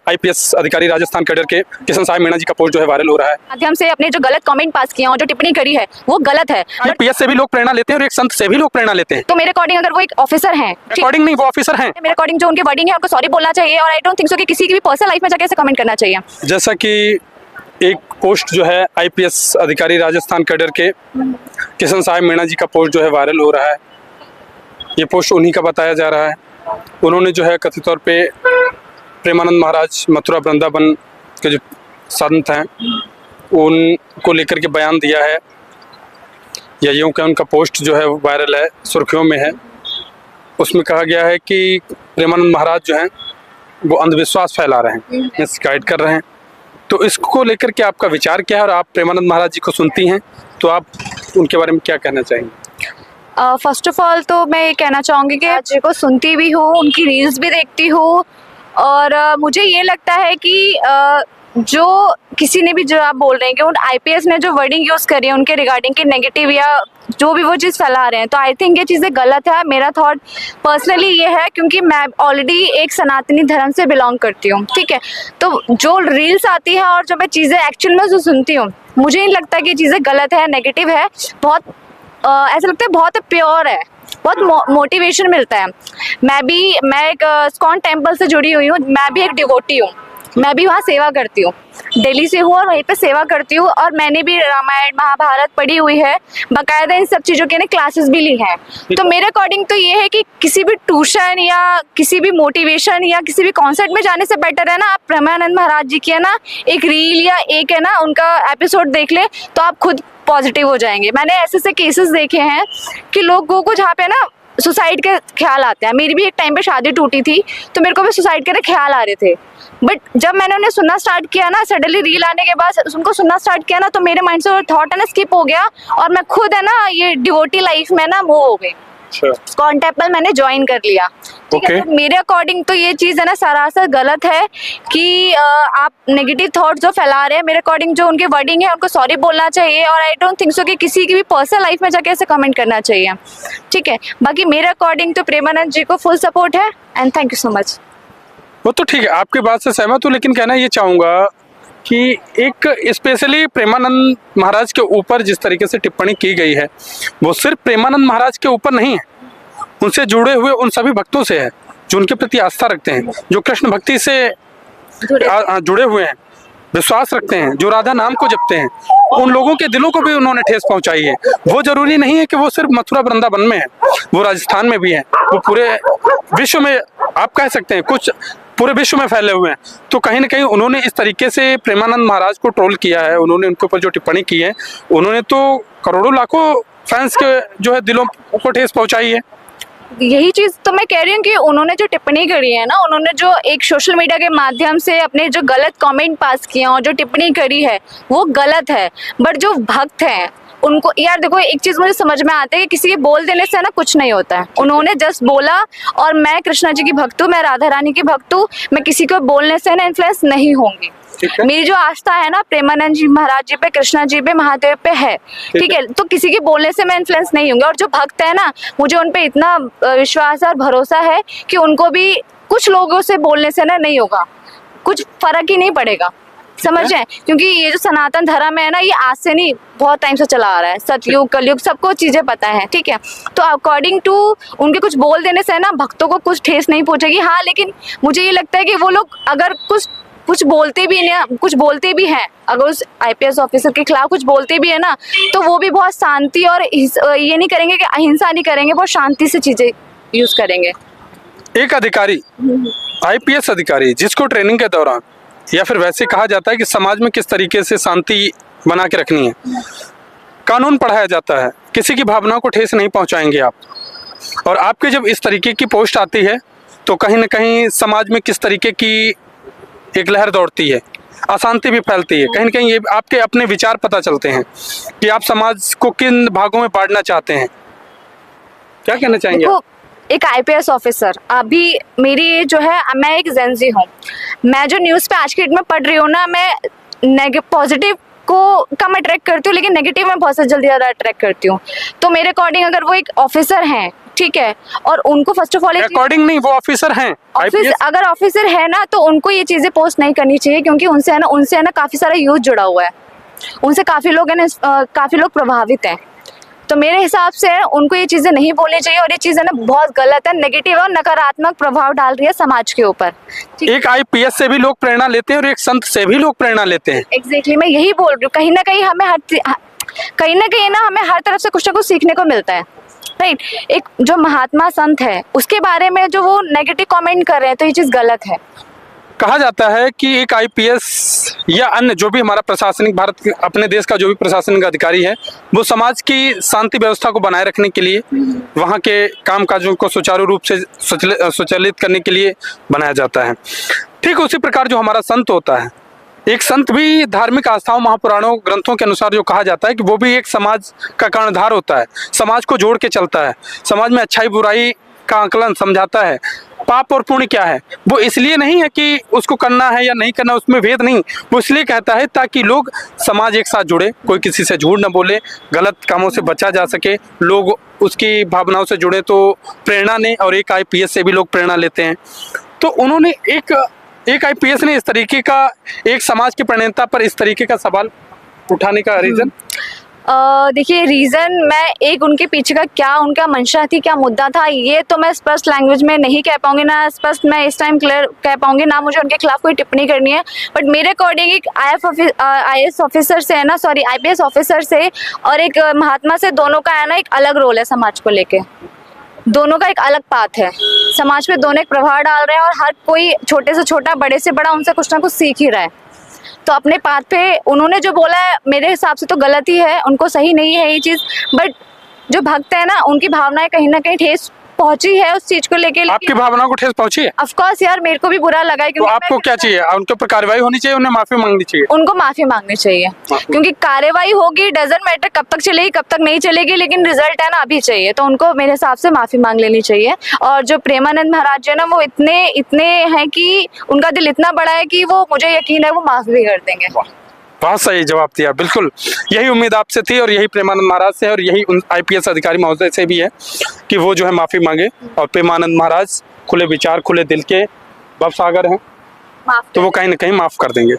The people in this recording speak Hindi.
आईपीएस अधिकारी राजस्थान कैडर के किशन साहब मीणा जी का पोस्ट जो है वायरल हो रहा है। माध्यम से अपने जो गलत कमेंट पास किया और जो टिप्पणी करी है वो गलत है। आईपीएस से भी लोग प्रेरणा लेते हैं और एक संत से भी लोग प्रेरणा लेते हैं। तो मेरे अकॉर्डिंग अगर वो एक ऑफिसर हैं, अकॉर्डिंग नहीं, वो ऑफिसर हैं। मेरे अकॉर्डिंग जो उनके वर्डिंग है उनको सॉरी बोलना चाहिए और आई डोंट थिंक सो कि किसी की भी पर्सनल लाइफ में जाके ऐसे कमेंट करना चाहिए। जैसा कि एक पोस्ट जो है आईपीएस अधिकारी राजस्थान कैडर के किशन साहब मीणा जी का पोस्ट जो है वायरल हो रहा है। ये पोस्ट उन्हीं का बताया जा रहा है। उन्होंने जो है कथित तौर पे प्रेमानंद महाराज मथुरा वृंदावन के जो संत हैं उनको लेकर के बयान दिया है, या यूँ कि उनका पोस्ट जो है वायरल है, सुर्खियों में है। उसमें कहा गया है कि प्रेमानंद महाराज जो हैं वो अंधविश्वास फैला रहे हैं, मिसगाइड कर रहे हैं। तो इसको लेकर के आपका विचार क्या है, और आप प्रेमानंद महाराज जी को सुनती हैं तो आप उनके बारे में क्या कहना चाहेंगे? फर्स्ट ऑफ ऑल तो मैं ये कहना चाहूँगी कि जी को सुनती भी हूँ, उनकी रील्स भी देखती हूँ और मुझे ये लगता है कि जो किसी ने भी जो आप बोल रहे हैं कि उन आईपीएस ने जो वर्डिंग यूज़ करी है उनके रिगार्डिंग के नेगेटिव या जो भी वो चीज़ फैला रहे हैं, तो आई थिंक ये चीज़ें गलत है। मेरा थॉट पर्सनली ये है, क्योंकि मैं ऑलरेडी एक सनातनी धर्म से बिलोंग करती हूँ, ठीक है। तो जो रील्स आती है और जो मैं चीज़ें एक्चुअल में जो सुनती हूँ, मुझे नहीं लगता कि ये चीज़ें गलत है, नेगेटिव है। बहुत ऐसा लगता है बहुत प्योर है, बहुत मोटिवेशन मिलता है। मैं एक इस्कॉन टेम्पल से जुड़ी हुई हूँ, मैं भी एक डिवोटी हूँ, मैं भी वहाँ सेवा करती हूँ, दिल्ली से हूँ और वहीं पे सेवा करती हूँ। और मैंने भी रामायण महाभारत पढ़ी हुई है, बाकायदा इन सब चीज़ों के क्लासेस भी ली हैं। तो मेरे अकॉर्डिंग तो ये है कि किसी भी ट्यूशन या किसी भी मोटिवेशन या किसी भी कॉन्सर्ट में जाने से बेटर है ना आप प्रेमानंद महाराज जी की है ना एक रील या एक है ना उनका एपिसोड देख ले, तो आप खुद पॉजिटिव हो जाएंगे। मैंने ऐसे केसेस देखे हैं कि लोगों को जहाँ पे ना सुसाइड के ख्याल आते हैं। मेरी भी एक टाइम पे शादी टूटी थी तो मेरे को भी सुसाइड के ख्याल आ रहे थे, बट जब मैंने उन्हें सुनना स्टार्ट किया ना, सडनली रील आने के बाद उनको सुनना स्टार्ट किया ना, तो मेरे माइंड से थॉट है ना स्किप हो गया और मैं खुद है ना ये डिवोटी लाइफ में ना मूव हो गई। इस्कॉन टेम्पल मैंने ज्वाइन कर लिया, ठीक है। तो मेरे अकॉर्डिंग तो ये चीज़ है ना सरासर गलत है कि आप नेगेटिव थॉट जो फैला रहे हैं। मेरे अकॉर्डिंग जो उनके वर्डिंग है उनको सॉरी बोलना चाहिए और आई डोंट थिंक सो कि किसी की भी पर्सनल लाइफ में जाके ऐसे कमेंट करना चाहिए, ठीक है। बाकी मेरे अकॉर्डिंग तो प्रेमानंद जी को फुल सपोर्ट है and thank you so much. वो तो ठीक है, आपकी बात से सहमत हूँ, लेकिन कहना ये चाहूँगा कि एक स्पेशली प्रेमानंद महाराज के ऊपर जिस तरीके से टिप्पणी की गई है वो सिर्फ प्रेमानंद महाराज के ऊपर नहीं है, उनसे जुड़े हुए उन सभी भक्तों से है जो उनके प्रति आस्था रखते हैं, जो कृष्ण भक्ति से जुड़े हुए हैं, विश्वास रखते हैं, जो राधा नाम को जपते हैं। उन लोगों के दिलों को भी उन्होंने ठेस पहुंचाई है। वो जरूरी नहीं है कि वो सिर्फ मथुरा वृंदावन में है, वो राजस्थान में भी है, वो पूरे विश्व में आप कह सकते हैं कुछ पूरे विश्व में फैले हुए हैं। तो कहीं ना कहीं उन्होंने इस तरीके से प्रेमानंद महाराज को ट्रोल किया है, उन्होंने उनके ऊपर जो टिप्पणी की है, उन्होंने तो करोड़ों लाखों फैंस के जो है दिलों को ठेस पहुंचाई है। यही चीज़ तो मैं कह रही हूँ कि उन्होंने जो टिप्पणी करी है ना, उन्होंने जो एक सोशल मीडिया के माध्यम से अपने जो गलत कमेंट पास किए और जो टिप्पणी करी है वो गलत है। बट जो भक्त हैं उनको यार देखो, एक चीज़ मुझे समझ में आता है कि किसी के बोल देने से ना कुछ नहीं होता है। उन्होंने जस्ट बोला और मैं कृष्णा जी की भक्त हूँ, मैं राधा रानी की भक्त हूँ, मैं किसी को बोलने से ना इन्फ्लुएंस नहीं होंगी। मेरी जो आस्था है ना प्रेमानंद जी महाराज जी पे, कृष्णा जी पे, महादेव पे है, ठीक है। तो किसी के बोलने से मैं इन्फ्लुएंस नहीं होंगी। और जो भक्त है ना, मुझे उन पे इतना विश्वास और भरोसा है कि उनको भी कुछ लोगों से बोलने से ना नहीं होगा, कुछ फर्क ही नहीं पड़ेगा, समझ रहे हैं। क्योंकि ये जो सनातन धर्म है ना, ये आज से नहीं बहुत टाइम से चला आ रहा है, सतयुग कलयुग सबको चीजें पता है, ठीक है। तो अकॉर्डिंग टू उनके कुछ बोल देने से ना भक्तों को कुछ ठेस नहीं पहुंचेगी। हाँ, लेकिन मुझे ये लगता है कि वो लोग अगर कुछ बोलते भी नहीं, कुछ बोलते भी हैं, अगर उस आईपीएस ऑफिसर के खिलाफ कुछ बोलते भी है ना, तो वो भी बहुत शांति और ये नहीं करेंगे कि अहिंसा नहीं करेंगे, बहुत शांति से चीजें यूज करेंगे। एक अधिकारी, आईपीएस अधिकारी, जिसको ट्रेनिंग के दौरान या फिर वैसे कहा जाता है कि समाज में किस तरीके से शांति बना के रखनी है, कानून पढ़ाया जाता है, किसी की भावनाओं को ठेस नहीं पहुंचाएंगे आप, और आपके जब इस तरीके की पोस्ट आती है तो कहीं ना कहीं समाज में किस तरीके की एक लहर दौड़ती है, अशांति भी फैलती है। कहीं ना कहीं ये आपके अपने विचार पता चलते हैं कि आप समाज को किन भागों में बांटना चाहते हैं। क्या कहना चाहेंगे आप? एक आईपीएस ऑफिसर, अभी मेरी जो है, मैं एक जेनजी हूँ, मैं जो न्यूज़ पे आज की डेट में पढ़ रही हूँ ना, मैं पॉजिटिव को कम अट्रैक्ट करती हूँ लेकिन नेगेटिव में बहुत जल्दी ज़्यादा अट्रैक्ट करती हूँ। तो मेरे अकॉर्डिंग अगर वो एक ऑफिसर हैं ठीक है, और उनको फर्स्ट ऑफ ऑल अकॉर्डिंग नहीं, वो ऑफिसर हैं अगर ऑफिसर है ना तो उनको ये चीजें पोस्ट नहीं करनी चाहिए, क्योंकि उनसे है ना काफी सारा यूथ जुड़ा हुआ है, उनसे काफी लोग है ना काफी लोग प्रभावित हैं। तो मेरे हिसाब से उनको ये चीजें नहीं बोलनी चाहिए, और ये चीजें ना बहुत गलत है, नेगेटिव और नकारात्मक प्रभाव डाल रही है समाज के ऊपर। एक आईपीएस से भी लोग प्रेरणा लेते हैं और एक संत से भी लोग प्रेरणा लेते हैं। एग्जैक्टली, मैं यही बोल रही हूँ, कहीं ना कहीं हमें हर तरफ से कुछ ना कुछ सीखने को मिलता है, राइट। एक जो महात्मा संत है उसके बारे में जो वो नेगेटिव कमेंट कर रहे हैं, तो ये चीज गलत है। कहा जाता है कि एक आईपीएस या अन्य जो भी हमारा प्रशासनिक अपने देश का जो भी प्रशासनिक अधिकारी है, वो समाज की शांति व्यवस्था को बनाए रखने के लिए, वहाँ के कामकाजों को सुचारू रूप से स्वचालित करने के लिए बनाया जाता है। ठीक उसी प्रकार जो हमारा संत होता है, एक संत भी धार्मिक आस्थाओं, महापुराणों, ग्रंथों के अनुसार जो कहा जाता है कि वो भी एक समाज का कर्णधार होता है, समाज को जोड़ के चलता है, समाज में अच्छाई बुराई का आकलन समझाता है। पाप और पुण्य क्या है, वो इसलिए नहीं है कि उसको करना है या नहीं करना, उसमें भेद नहीं, वो इसलिए कहता है ताकि लोग समाज एक साथ जुड़े, कोई किसी से झूठ न बोले, गलत कामों से बचा जा सके, लोग उसकी भावनाओं से जुड़े तो प्रेरणा ने, और एक आईपीएस से भी लोग प्रेरणा लेते हैं। तो उन्होंने एक आईपीएस ने इस तरीके का एक समाज की प्रणेता पर इस तरीके का सवाल उठाने का रीजन? देखिए, रीज़न मैं एक उनके पीछे का क्या उनका मंशा थी, क्या मुद्दा था, ये तो मैं स्पष्ट लैंग्वेज में नहीं कह पाऊंगी, ना स्पष्ट मैं इस टाइम क्लियर कह पाऊंगी, ना मुझे उनके खिलाफ कोई टिप्पणी करनी है। बट मेरे अकॉर्डिंग एक आईएएस ऑफिसर से है ना, सॉरी आईपीएस ऑफिसर से और एक महात्मा से, दोनों का है ना एक अलग रोल है समाज को लेके, दोनों का एक अलग पाथ है, समाज पे दोनों एक प्रभाव डाल रहे हैं, और हर कोई छोटे से छोटा, बड़े से बड़ा उनसे कुछ ना कुछ सीख ही रहा है। तो अपने पाथ पे उन्होंने जो बोला है मेरे हिसाब से तो गलत ही है, उनको सही नहीं है ये चीज़। बट जो भक्त है ना, उनकी भावनाएं कहीं ना कहीं ठेस पहुंची है उस चीज को लेके। आपकी भावनाओं को ठेस पहुंची है? ऑफ कोर्स यार, मेरे को भी बुरा लगा है। तो आपको क्या चाहिए? उनके ऊपर कार्रवाई होनी चाहिए, उन्हें माफी मांगनी चाहिए? उनको माफी मांगनी चाहिए, क्योंकि कार्रवाई होगी, डजंट मैटर कब तक चलेगी कब तक नहीं चलेगी, लेकिन रिजल्ट है ना अभी चाहिए। तो उनको मेरे हिसाब से माफी मांग लेनी चाहिए। और जो प्रेमानंद महाराज जी है ना, वो इतने हैं कि उनका दिल इतना बड़ा है कि वो, मुझे यकीन है वो माफी भी कर देंगे। बहुत सही जवाब दिया, बिल्कुल यही उम्मीद आपसे थी और यही प्रेमानंद महाराज से, और यही उन आईपीएस अधिकारी महोदय से भी है कि वो जो है माफी मांगे। और प्रेमानंद महाराज खुले विचार, खुले दिल के भवसागर हैं, तो वो कहीं ना कहीं माफ कर देंगे।